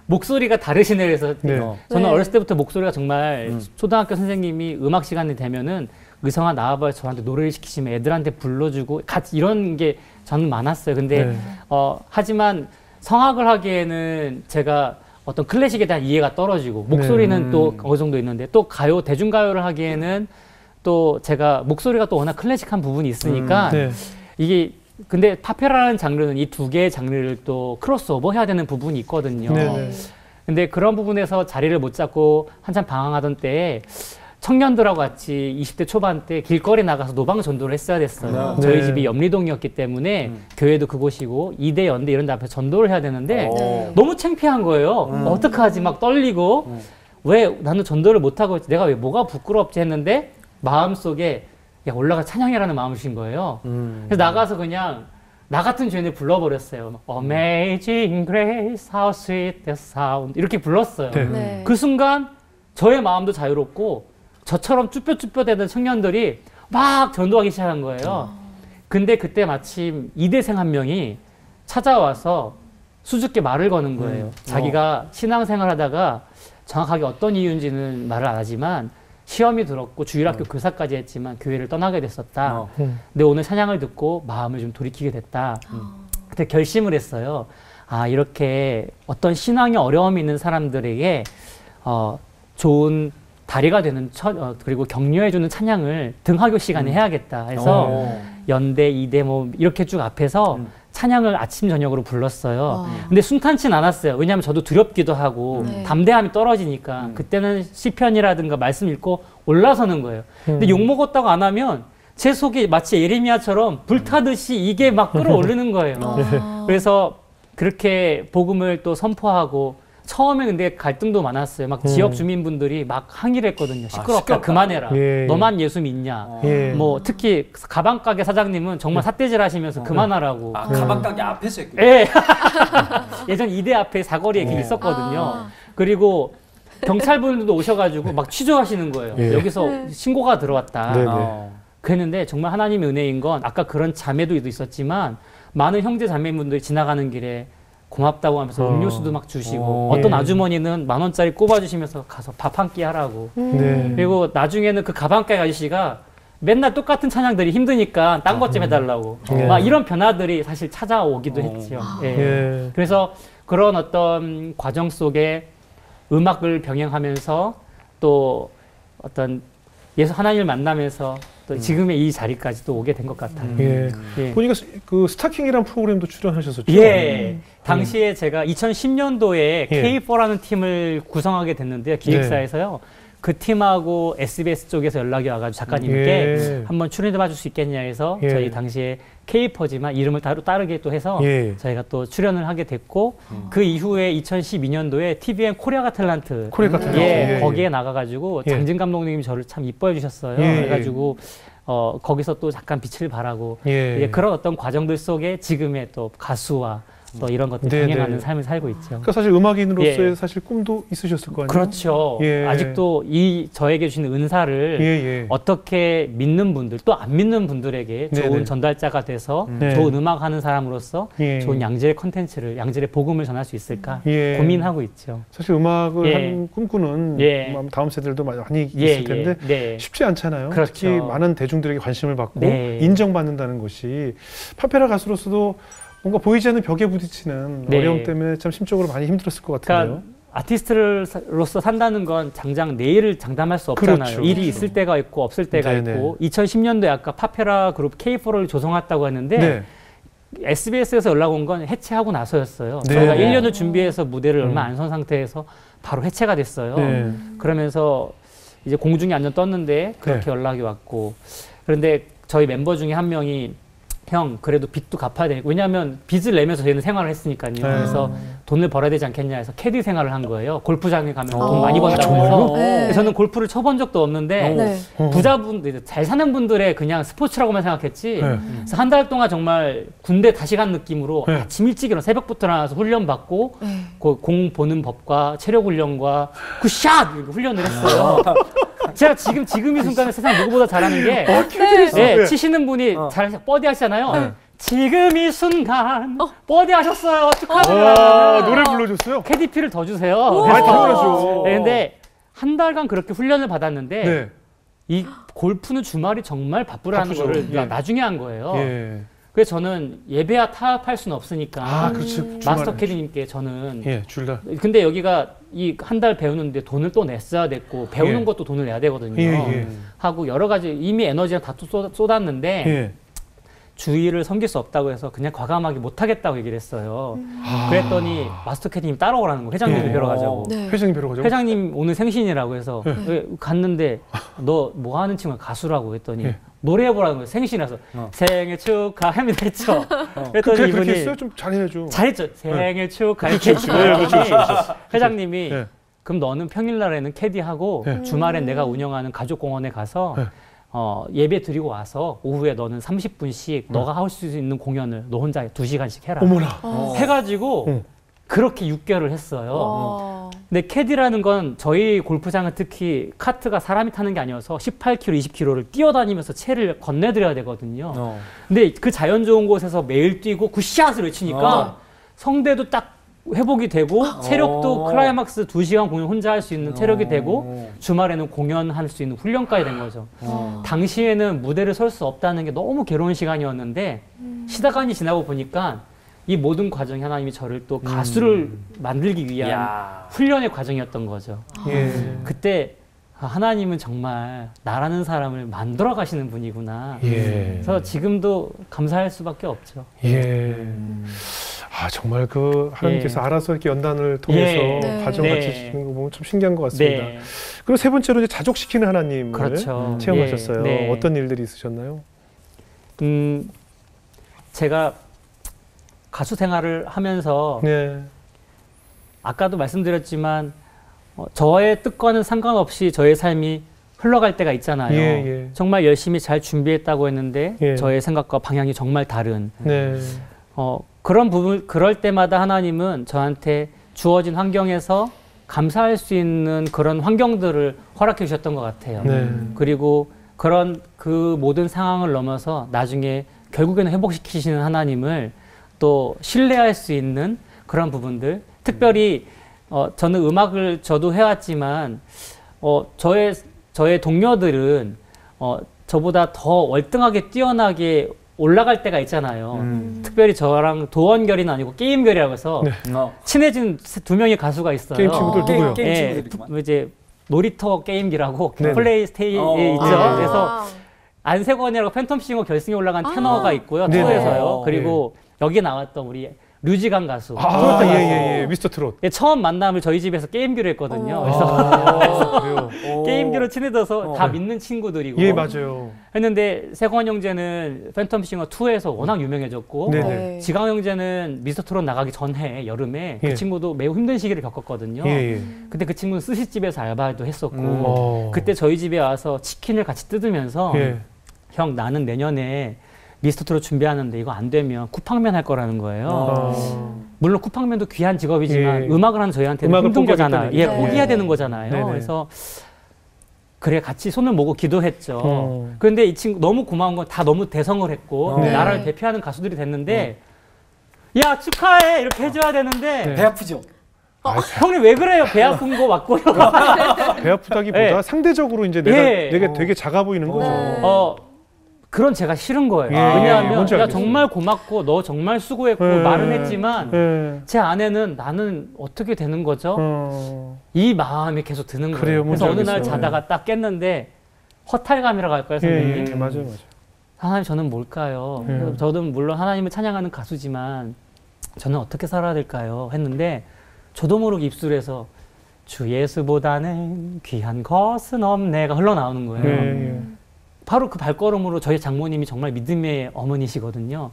목소리가 다르시네 그래서 네. 저는 네. 어렸을 때부터 목소리가 정말 초등학교 선생님이 음악 시간이 되면은 의성아 나와봐요 저한테 노래를 시키시면 애들한테 불러주고 같이 이런 게 저는 많았어요. 근데 네. 하지만 성악을 하기에는 제가 어떤 클래식에 대한 이해가 떨어지고 목소리는 또 어느 정도 있는데 또 가요 대중가요를 하기에는 또 제가 목소리가 또 워낙 클래식한 부분이 있으니까 네. 이게 근데 파페라라는 장르는 이 두 개의 장르를 또 크로스오버 해야 되는 부분이 있거든요. 네. 근데 그런 부분에서 자리를 못 잡고 한참 방황하던 때에 청년들하고 같이 20대 초반 때 길거리 나가서 노방 전도를 했어야 됐어요. 네. 저희 네. 집이 염리동이었기 때문에 교회도 그곳이고 이대 연대 이런 데 앞에 전도를 해야 되는데 네. 너무 창피한 거예요. 어떡하지 막 떨리고 왜 나는 전도를 못하고 있지? 내가 왜 뭐가 부끄럽지 했는데 마음속에 야 올라가 찬양이라는 마음을 주신 거예요. 그래서 나가서 그냥 나 같은 죄인을 불러버렸어요. Amazing Grace, How Sweet the Sound 이렇게 불렀어요. 네. 네. 그 순간 저의 마음도 자유롭고 저처럼 쭈뼛쭈뼛대던 청년들이 막 전도하기 시작한 거예요. 근데 그때 마침 이대생 한 명이 찾아와서 수줍게 말을 거는 거예요. 자기가 신앙생활 하다가 정확하게 어떤 이유인지는 말을 안 하지만 시험이 들었고 주일학교 교사까지 했지만 교회를 떠나게 됐었다. 근데 오늘 찬양을 듣고 마음을 좀 돌이키게 됐다. 그때 결심을 했어요. 아 이렇게 어떤 신앙에 어려움이 있는 사람들에게 좋은 다리가 되는 그리고 격려해주는 찬양을 등하교 시간에 해야겠다 해서 연대, 이대 뭐 이렇게 쭉 앞에서 찬양을 아침 저녁으로 불렀어요. 근데 순탄치는 않았어요. 왜냐하면 저도 두렵기도 하고 네. 담대함이 떨어지니까 그때는 시편이라든가 말씀 읽고 올라서는 거예요. 근데 욕 먹었다고 안 하면 제 속이 마치 예레미야처럼 불타듯이 이게 막 끌어올리는 거예요. 그래서 그렇게 복음을 또 선포하고 처음에 근데 갈등도 많았어요. 막 지역 주민분들이 막 항의를 했거든요. 시끄럽다, 그만해라. 예. 너만 예수 믿냐. 예. 뭐 특히 가방 가게 사장님은 정말 삿대질 하시면서 그만하라고. 아, 가방 가게 앞에서 했군요. 예. 예전 이대 앞에 사거리에 이렇게 있었거든요. 그리고 경찰분들도 오셔가지고 막 취조하시는 거예요. 예. 여기서 신고가 들어왔다. 네네. 그랬는데 정말 하나님의 은혜인 건 아까 그런 자매도 있었지만 많은 형제 자매분들이 지나가는 길에 고맙다고 하면서 음료수도 막 주시고 어떤 예. 아주머니는 10,000원짜리 꼽아주시면서 가서 밥 한 끼 하라고. 네. 그리고 나중에는 그 가방가게 아저씨가 맨날 똑같은 찬양들이 힘드니까 딴 것 좀 해달라고. 예. 막 이런 변화들이 사실 찾아오기도 했죠. 예. 예. 그래서 그런 어떤 과정 속에 음악을 병행하면서 또 어떤 예수 하나님을 만나면서 또 지금의 이 자리까지 또 오게 된 것 같아요. 예. 예. 보니까 그 스타킹이라는 프로그램도 출연하셨었죠. 예. 당시에 제가 2010년도에 예. K4라는 팀을 구성하게 됐는데요. 기획사에서요. 그 팀하고 SBS 쪽에서 연락이 와가지고 작가님께 예. 한번 출연해 줄 수 있겠냐 해서 예. 저희 당시에 K4지만 이름을 따르게 또 해서 예. 저희가 또 출연을 하게 됐고 그 이후에 2012년도에 TVN 코리아가 탤런트 코리아가 탤런트. 예, 예. 거기에 나가가지고 예. 장진 감독님이 저를 참 이뻐해 주셨어요. 예. 그래가지고 거기서 또 잠깐 빛을 발하고 예. 이제 그런 어떤 과정들 속에 지금의 또 가수와 또 이런 것들 네, 병행하는 네. 삶을 살고 있죠. 그러니까 사실 음악인으로서의 예. 사실 꿈도 있으셨을 거 아니에요? 그렇죠. 예. 아직도 이 저에게 주신 은사를 예, 예. 어떻게 믿는 분들 또 안 믿는 분들에게 네네. 좋은 전달자가 돼서 네. 좋은 음악하는 사람으로서 예. 좋은 양질의 컨텐츠를 양질의 복음을 전할 수 있을까 예. 고민하고 있죠. 사실 음악을 예. 한 꿈꾸는 예. 다음 세대들도 많이 예, 있을 텐데 네. 쉽지 않잖아요. 그렇죠. 특히 많은 대중들에게 관심을 받고 네. 인정받는다는 것이 파페라 가수로서도 뭔가 보이지 않는 벽에 부딪히는 네. 어려움 때문에 참 심적으로 많이 힘들었을 것 같은데요. 그러니까 아티스트로서 산다는 건 당장 내일을 장담할 수 없잖아요. 그렇죠. 일이 그렇죠. 있을 때가 있고 없을 때가 네네. 있고 2010년도에 아까 파페라 그룹 K4를 조성했다고 했는데 네. SBS에서 연락 온 건 해체하고 나서였어요. 네. 저희가 1년을 준비해서 무대를 얼마 안 선 상태에서 바로 해체가 됐어요. 네. 그러면서 이제 공중에 안전 떴는데 그렇게 네. 연락이 왔고 그런데 저희 멤버 중에 한 명이 형 그래도 빚도 갚아야 되고 왜냐하면 빚을 내면서 저희는 생활을 했으니까요. 그래서 돈을 벌어야 되지 않겠냐 해서 캐디 생활을 한 거예요. 골프장에 가면 돈 많이 번다고 해서 네. 그래서 저는 골프를 쳐본 적도 없는데 네. 부자분들 잘 사는 분들의 그냥 스포츠라고만 생각했지 네. 그래서 한 달 동안 정말 군대 다시 간 느낌으로 네. 아침 일찍 일어나 새벽부터 일어나서 훈련 받고 네. 그 공 보는 법과 체력 훈련과 굿샷 이렇게 훈련을 했어요. 제가 지금 이 순간에 세상 누구보다 잘하는 게 예, 치시는 분이 잘 버디 하시잖아요. 지금 이 순간 버디 하셨어요. 축하드려요. 노래 불러줬어요? KDP를 더 주세요. 아, 당연하죠. 네, 근데 한 달간 그렇게 훈련을 받았는데 네. 이 골프는 주말이 정말 바쁘라는 바쁘죠. 거를 예. 나중에 한 거예요. 예. 그래서 저는 예배와 타협할 수는 없으니까 아, 그렇지. 마스터 캐디님께 저는 예, 줄다. 근데 여기가 이 한 달 배우는데 돈을 또 냈어야 됐고 배우는 예. 것도 돈을 내야 되거든요. 예, 예. 하고 여러 가지 이미 에너지를 다 쏟았는데 예. 주의를 섬길 수 없다고 해서 그냥 과감하게 못하겠다고 얘기를 했어요. 그랬더니 마스터캐디님 따라오라는 거, 회장님을 뵈러 가자고. 네. 회장님 뵈러 가자고? 회장님 오늘 생신이라고 해서 갔는데 너 뭐 하는 친구가 가수라고 했더니 노래해보라는 거예요. 생신이라서 생일 축하합니다 했죠. 그랬더니 그렇게 이분이 했어요? 좀 잘해야죠. 잘했죠. 생일 축하 이렇게 했죠. 회장님이 그럼 너는 평일날에는 캐디하고 주말엔 내가 운영하는 가족공원에 가서 예배 드리고 와서 오후에 너는 30분씩 너가 할 수 있는 공연을 너 혼자 2시간씩 해라. 어머나. 해가지고 그렇게 6개월을 했어요. 근데 캐디라는 건 저희 골프장은 특히 카트가 사람이 타는 게 아니어서 18km, 20km를 뛰어다니면서 채를 건네드려야 되거든요. 근데 그 자연 좋은 곳에서 매일 뛰고 굿샷을 외치니까 성대도 딱 회복이 되고 체력도 클라이막스 2시간 공연 혼자 할 수 있는 체력이 되고 주말에는 공연할 수 있는 훈련까지 된 거죠. 당시에는 무대를 설 수 없다는 게 너무 괴로운 시간이었는데 시간이 지나고 보니까 이 모든 과정이 하나님이 저를 또 가수를 만들기 위한 훈련의 과정이었던 거죠. 그때 하나님은 정말 나라는 사람을 만들어 가시는 분이구나. 그래서 지금도 감사할 수밖에 없죠. 아, 정말 그 하나님께서 알아서 이렇게 연단을 통해서 과정 같이 주시는 거 보면 참 신기한 것 같습니다. 그리고 세 번째로 이제 자족시키는 하나님을 그렇죠. 체험하셨어요. 어떤 일들이 있으셨나요? 제가 가수 생활을 하면서 아까도 말씀드렸지만 저의 뜻과는 상관없이 저의 삶이 흘러갈 때가 있잖아요. 정말 열심히 잘 준비했다고 했는데 저의 생각과 방향이 정말 다른 그런 부분, 그럴 때마다 하나님은 저한테 주어진 환경에서 감사할 수 있는 그런 환경들을 허락해 주셨던 것 같아요. 그리고 그런 그 모든 상황을 넘어서 나중에 결국에는 회복시키시는 하나님을 또 신뢰할 수 있는 그런 부분들, 특별히 저는 음악을 저도 해왔지만 저의 동료들은 저보다 더 월등하게 뛰어나게 올라갈 때가 있잖아요. 특별히 저랑 도원결이는 아니고 게임결이라고 해서 친해진 2명의 가수가 있어요. 게임 친구들 누구요? 게임 친구들이구만. 이제 놀이터 게임기라고 플레이스테이션에 있죠. 그래서 안세권이라고 팬텀싱어 결승에 올라간 테너가 있고요. 투어에서요. 그리고 여기 나왔던 우리 류지강 가수. 미스터 트롯. 처음 만남을 저희 집에서 게임기로 했거든요. 그래서 게임기로 친해져서 다 믿는 친구들이고. 맞아요. 했는데 세권 형제는 팬텀싱어 2에서 워낙 유명해졌고, 지강 형제는 미스터 트롯 나가기 전해 여름에 그 친구도 매우 힘든 시기를 겪었거든요. 근데 그 친구는 스시집에서 알바도 했었고, 그때 저희 집에 와서 치킨을 같이 뜯으면서 형 나는 내년에 미스터 트롯 준비하는데 이거 안 되면 쿠팡맨 할 거라는 거예요. 물론 쿠팡맨도 귀한 직업이지만 음악을 하는 저희한테는 힘든 거잖아요. 포기해야 되는 거잖아요. 그래서 그래 같이 손을 모고 기도했죠. 그런데 이 친구 너무 고마운 건 다 너무 대성을 했고 나라를 대표하는 가수들이 됐는데 야 축하해 이렇게 해줘야 되는데 배 아프죠? 형님 왜 그래요? 배 아픈 거 맞고요. 배 아프다기보다 상대적으로 이제 내가 되게 작아 보이는 거죠. 그런 제가 싫은 거예요. 왜냐하면 야 정말 고맙고 너 정말 수고했고 말은 했지만 제 안에는 나는 어떻게 되는 거죠? 이 마음이 계속 드는 거예요. 그래서 어느 날 자다가 딱 깼는데 허탈감이라고 할까요, 선생님? 맞아요. 하나님 저는 뭘까요? 저는 물론 하나님을 찬양하는 가수지만 저는 어떻게 살아야 될까요? 했는데 저도 모르게 입술에서 주 예수보다는 귀한 것은 없네가 흘러나오는 거예요. 바로 그 발걸음으로 저희 장모님이 정말 믿음의 어머니시거든요.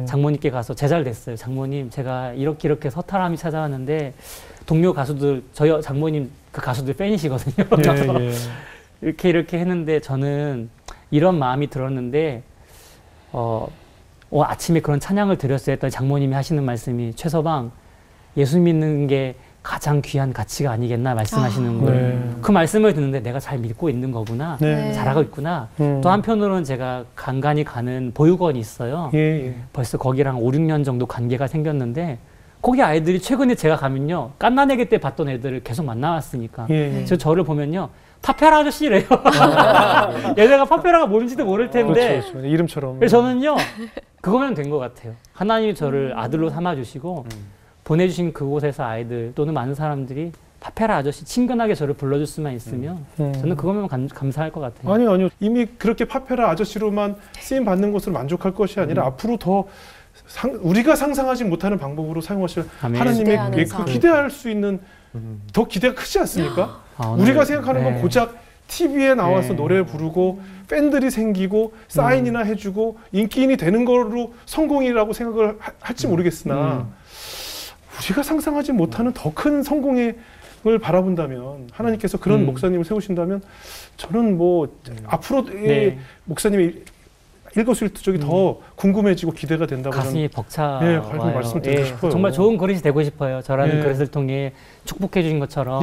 장모님께 가서 제자를 됐어요. 장모님 제가 이렇게 허탈함이 찾아왔는데 동료 가수들 저희 장모님 그 가수들 팬이시거든요. 이렇게 했는데 저는 이런 마음이 들었는데 아침에 그런 찬양을 드렸어요 했더니 장모님이 하시는 말씀이 최서방 예수 믿는 게 가장 귀한 가치가 아니겠나 말씀하시는 거예요. 그 말씀을 듣는데 내가 잘 믿고 있는 거구나. 잘하고 있구나. 또 한편으로는 제가 간간히 가는 보육원이 있어요. 벌써 거기랑 5, 6년 정도 관계가 생겼는데 거기 아이들이 최근에 제가 가면요. 깐난애기 때 봤던 애들을 계속 만나왔으니까. 그래서 저를 보면요. 파페라 아저씨래요. 얘네가 파페라가 뭔지도 모를 텐데. 그렇죠. 이름처럼. 그래서 저는요. 그거면 된 것 같아요. 하나님이 저를 아들로 삼아주시고 보내주신 그곳에서 아이들 또는 많은 사람들이 파페라 아저씨 친근하게 저를 불러줄 수만 있으면 저는 그거면 감사할 것 같아요. 아니요. 이미 그렇게 파페라 아저씨로만 쓰임 받는 것으로 만족할 것이 아니라 앞으로 더 우리가 상상하지 못하는 방법으로 사용하실 하나님의 기대할 수 있는 더 기대가 크지 않습니까? 우리가 생각하는 건 고작 TV에 나와서 노래 부르고 팬들이 생기고 사인이나 해주고 인기인이 되는 걸로 성공이라고 생각을 할지 모르겠으나 우리가 상상하지 못하는 더 큰 성공을 바라본다면 하나님께서 그런 목사님을 세우신다면 저는 뭐 앞으로의 목사님이 일거수일투족이 더 궁금해지고 기대가 된다고 가슴이 벅차와요. 네, 말씀드리고 싶어요. 정말 좋은 그릇이 되고 싶어요. 저라는 그릇을 통해 축복해 주신 것처럼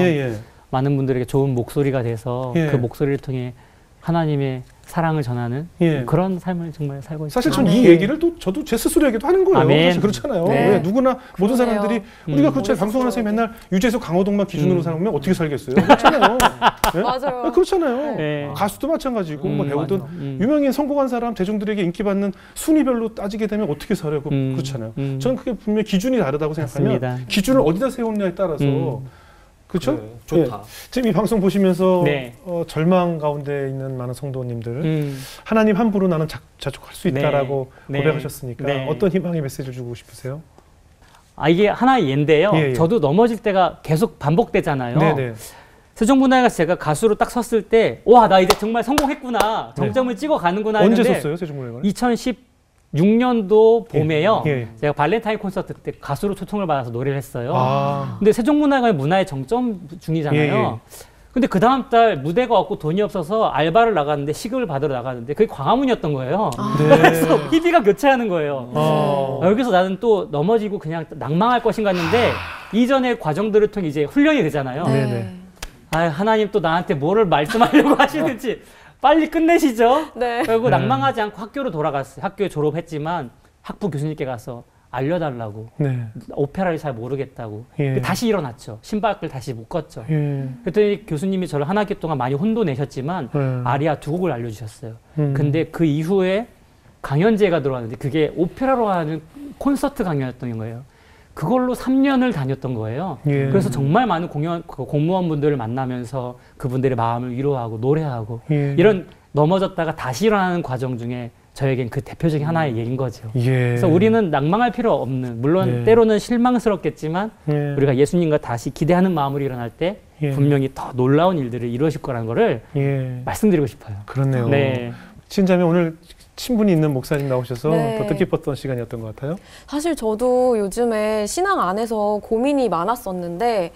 많은 분들에게 좋은 목소리가 돼서 그 목소리를 통해 하나님의 사랑을 전하는 그런 삶을 정말 살고 있습니다. 사실 전 이 얘기를 또 저도 제 스스로에게도 하는 거예요. 사실 그렇잖아요. 왜 누구나 모든 사람들이 우리가 그렇죠. 방송하는 사람이 맨날 유재석 강호동만 기준으로 살면 어떻게 살겠어요? 그렇잖아요. 네? 맞아요. 그렇잖아요. 가수도 마찬가지고 뭐 배우든 유명인 성공한 사람 대중들에게 인기받는 순위별로 따지게 되면 어떻게 살아요? 그렇잖아요. 저는 그게 분명히 기준이 다르다고 생각하면 맞습니다. 기준을 어디다 세우느냐에 따라서 그렇죠? 그래, 좋다. 지금 이 방송 보시면서 절망 가운데 있는 많은 성도님들 하나님 함부로 나는 자족할 수 있다라고 고백하셨으니까 어떤 희망의 메시지를 주고 싶으세요? 이게 하나의 예인데요. 저도 넘어질 때가 계속 반복되잖아요. 세종문화회가 제가 가수로 딱 섰을 때 와, 나 이제 정말 성공했구나. 정점을 찍어가는구나 언제 했는데 섰어요? 세종문화회가? 2016년도 봄에요. 제가 발렌타인 콘서트 때 가수로 초청을 받아서 노래를 했어요. 근데 세종문화회가 문화의 정점 중이잖아요. 근데 그 다음 달 무대가 없고 돈이 없어서 알바를 나갔는데 시급을 받으러 나갔는데 그게 광화문이었던 거예요. 그래서 희비가 교차하는 거예요. 여기서 나는 또 넘어지고 그냥 낭망할 것인가 했는데 이전의 과정들을 통해 이제 훈련이 되잖아요. 하나님 또 나한테 뭐를 말씀하려고 하시는지 빨리 끝내시죠. 그리고 낭망하지 않고 학교로 돌아갔어요. 학교에 졸업했지만 학부 교수님께 가서 알려달라고. 오페라를 잘 모르겠다고. 다시 일어났죠. 신발을 다시 묶었죠. 그랬더니 교수님이 저를 한 학기 동안 많이 혼도내셨지만 아리아 2곡을 알려주셨어요. 근데 그 이후에 강연제가 들어왔는데 그게 오페라로 하는 콘서트 강연이었던 거예요. 그걸로 3년을 다녔던 거예요. 그래서 정말 많은 공무원분들을 만나면서 그분들의 마음을 위로하고 노래하고 이런 넘어졌다가 다시 일어나는 과정 중에 저에겐 그 대표적인 하나의 예인 거죠. 그래서 우리는 낭망할 필요 없는, 물론 때로는 실망스럽겠지만 우리가 예수님과 다시 기대하는 마음으로 일어날 때 분명히 더 놀라운 일들을 이루실 거라는 거를 말씀드리고 싶어요. 그렇네요. 친자매 오늘 친분이 있는 목사님 나오셔서 더 뜻깊었던 시간이었던 것 같아요. 사실 저도 요즘에 신앙 안에서 고민이 많았었는데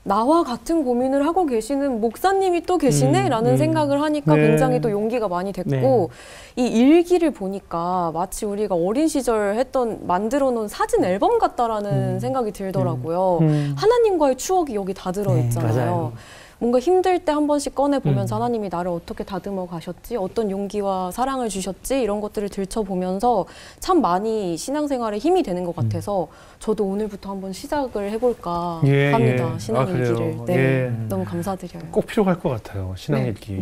나와 같은 고민을 하고 계시는 목사님이 또 계시네? 라는 생각을 하니까 굉장히 또 용기가 많이 됐고 이 일기를 보니까 마치 우리가 어린 시절 만들어 놓은 사진 앨범 같다라는 생각이 들더라고요. 하나님과의 추억이 여기 다 들어있잖아요. 뭔가 힘들 때 한 번씩 꺼내보면서 하나님이 나를 어떻게 다듬어 가셨지? 어떤 용기와 사랑을 주셨지? 이런 것들을 들춰보면서 참 많이 신앙생활에 힘이 되는 것 같아서 저도 오늘부터 한번 시작을 해볼까 합니다. 신앙일기를. 너무 감사드려요. 꼭 필요할 것 같아요. 신앙일기.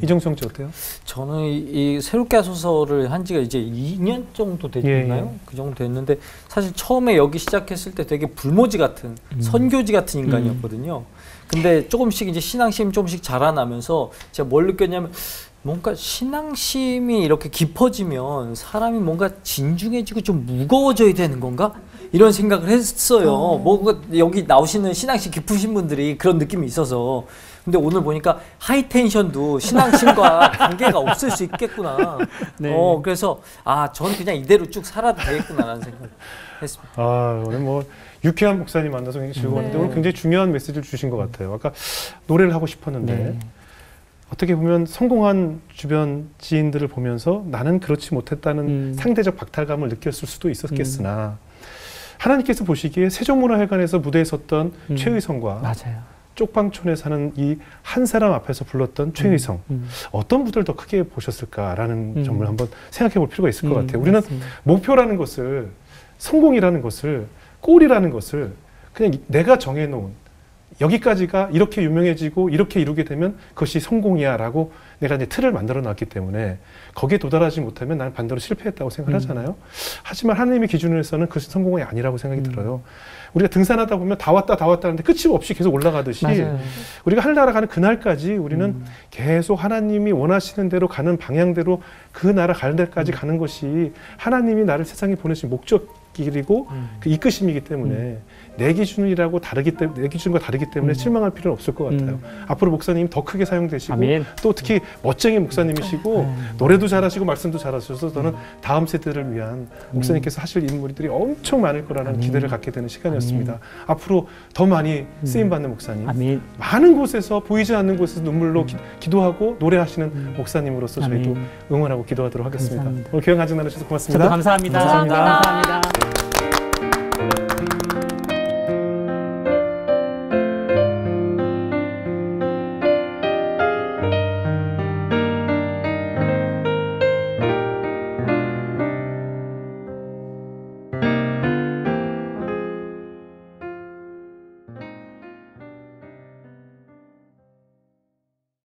이정수 씨 어때요? 저는 이 새롭게 하소서를 한 지가 이제 2년 정도 됐나요? 그 정도 됐는데 사실 처음에 여기 시작했을 때 되게 불모지 같은 선교지 같은 인간이었거든요. 근데 조금씩 이제 신앙심이 조금씩 자라나면서 제가 뭘 느꼈냐면 뭔가 신앙심이 이렇게 깊어지면 사람이 뭔가 진중해지고 좀 무거워져야 되는 건가? 이런 생각을 했어요. 뭔가 여기 나오시는 신앙심 깊으신 분들이 그런 느낌이 있어서. 근데 오늘 보니까 하이텐션도 신앙심과 관계가 없을 수 있겠구나. 그래서 전 그냥 이대로 쭉 살아도 되겠구나라는 생각을 했습니다. 오늘 뭐 유쾌한 목사님 만나서 굉장히 즐거웠는데 오늘 굉장히 중요한 메시지를 주신 것 같아요. 아까 노래를 하고 싶었는데 어떻게 보면 성공한 주변 지인들을 보면서 나는 그렇지 못했다는 상대적 박탈감을 느꼈을 수도 있었겠으나 하나님께서 보시기에 세종문화회관에서 무대에 섰던 최의성과 쪽방촌에 사는 이 한 사람 앞에서 불렀던 최의성 어떤 분들 더 크게 보셨을까라는 점을 한번 생각해 볼 필요가 있을 것 같아요. 우리는 목표라는 것을 성공이라는 것을 꼴이라는 것을 그냥 내가 정해놓은 여기까지가 이렇게 유명해지고 이렇게 이루게 되면 그것이 성공이야라고 내가 이제 틀을 만들어 놨기 때문에 거기에 도달하지 못하면 나는 반대로 실패했다고 생각하잖아요. 하지만 하나님의 기준에서는 그것이 성공이 아니라고 생각이 들어요. 우리가 등산하다 보면 다 왔다 하는데 끝이 없이 계속 올라가듯이 맞아요. 우리가 하늘나라 가는 그날까지 우리는 계속 하나님이 원하시는 대로 가는 방향대로 그 나라 가는 데까지 가는 것이 하나님이 나를 세상에 보내신 목적이고 그 이끄심이기 때문에 내 기준이라고 내 기준과 다르기 때문에 실망할 필요는 없을 것 같아요. 앞으로 목사님 더 크게 사용되시고 아멘. 또 특히 멋쟁이 목사님이시고 노래도 잘하시고 말씀도 잘하셔서 저는 다음 세대를 위한 목사님께서 하실 인물들이 엄청 많을 거라는 기대를 갖게 되는 시간이었습니다. 앞으로 더 많이 쓰임받는 목사님, 아멘. 많은 곳에서 보이지 않는 곳에서 눈물로 기도하고 노래하시는 목사님으로서 저희도 응원하고 기도하도록 하겠습니다. 감사합니다. 오늘 귀한 간증 나누셔서 고맙습니다. 저도 감사합니다. 감사합니다. 감사합니다.